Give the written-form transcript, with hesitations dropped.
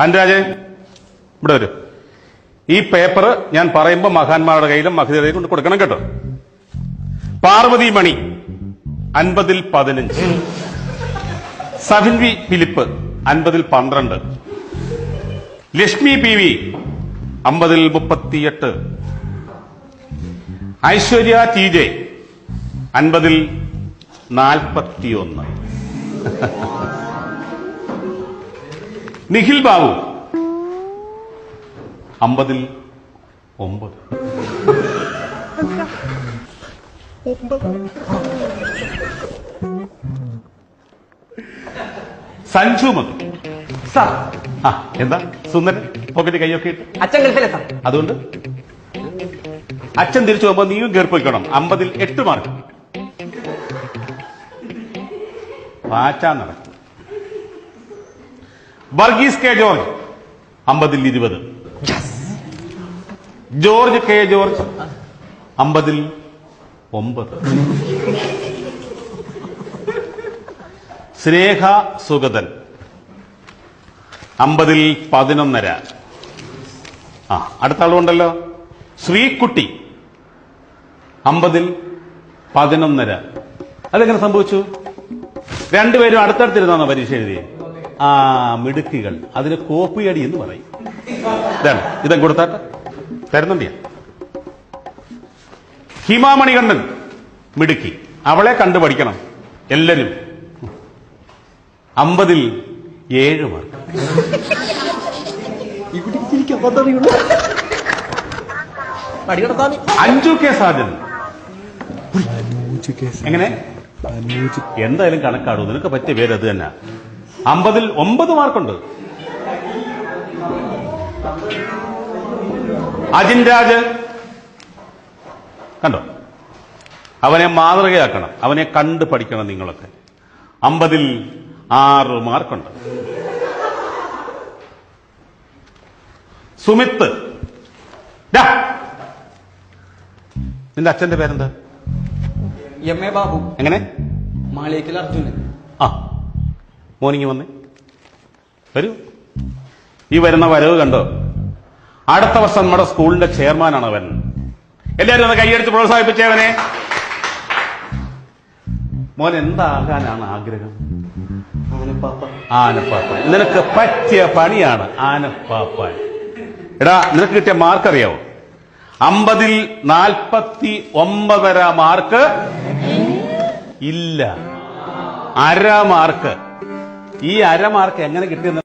അനുരാജെ ഇവിടെ വരും. ഈ പേപ്പർ ഞാൻ പറയുമ്പോൾ മഹാന്മാരുടെ കയ്യിലും മഹിതയുടെ കൊണ്ട് കൊടുക്കണം കേട്ടോ. പാർവതി മണി 50-ൽ 15, സഫിൻ വി ഫിലിപ്പ് 50-ൽ 12, ലക്ഷ്മി പി വി 50-ൽ 38, ഐശ്വര്യ ടി ജെ 50-ൽ 41, നിഖിൽ ബാബു 50-ൽ 9. സഞ്ജു മധു സാർ. ആ എന്താ സുന്ദരൻ പോക്കറ്റ് കൈയൊക്കെ ഇട്ട് അച്ഛൻ ഗൾഫിലെ സാർ. അതുകൊണ്ട് അച്ഛൻ തിരിച്ചു പോകുമ്പോ നീയും കയറിപ്പോയിക്കണം. 50-ൽ 8 മാർക്ക്. പാച്ചാ നടക്കും. വർഗീസ് കെ ജോർജ് 50-ൽ 20, ജോർജ് കെ ജോർജ് 50-ൽ 9, സ്നേഹ സുഗതൻ 50-ൽ 11. ആ അടുത്ത ആളുണ്ടല്ലോ, ശ്രീകുട്ടി 50-ൽ 11. അതെങ്ങനെ സംഭവിച്ചു? രണ്ടുപേരും അടുത്തടുത്തിരുന്നാണോ പരീക്ഷ എഴുതിയേ? ആ മിടുക്കികൾ. അതിന് കോപ്പിയടി എന്ന് പറയും. ഇതാണ് ഇതും കൊടുത്താട്ടെ തരുന്നുണ്ട്. ഹിമാമണികണ്ഠൻ മിടുക്കി, അവളെ കണ്ടു പഠിക്കണം എല്ലാരും. 50-ൽ 7 മാർക്ക്. അഞ്ജു കെ സാജൻ എങ്ങനെ? എന്തായാലും കണക്കാടൂ, നിനക്ക് പറ്റിയ പേര് അത് തന്നെ. 50-ൽ 9 മാർക്കുണ്ട്. അജിൻ രാജ് കണ്ടോ, അവനെ മാതൃകയാക്കണം, അവനെ കണ്ടു പഠിക്കണം നിങ്ങളൊക്കെ. 50-ൽ 6 മാർക്കുണ്ട്. സുമിത്ത്, നിന്റെ അച്ഛന്റെ പേരെന്താ? എം.എ. ബാബു. എങ്ങനെ? മാളിയേക്കൽ അർജുനൻ. ആ മോർണിംഗ് വന്നേ, വരൂ. ഈ വരുന്ന വരവ് കണ്ടോ, അടുത്ത വർഷം നമ്മുടെ സ്കൂളിന്റെ ചെയർമാനാണ് അവൻ. എല്ലാവരും ഒന്ന് കൈയടിച്ച് പ്രോത്സാഹിപ്പിച്ചവനെ. മോൻ എന്താകാനാണ് ആഗ്രഹം? ആനപ്പാപ്പാൻ. നിനക്ക് പറ്റിയ പണിയാണ് ആനപ്പാപ്പാൻ. എടാ, നിനക്ക് കിട്ടിയ മാർക്ക് അറിയാവോ? 50-ൽ 49 മാർക്ക് ഇല്ല, അര മാർക്ക്. ഈ അര മാർക്ക് എങ്ങനെ കിട്ടിയെന്ന്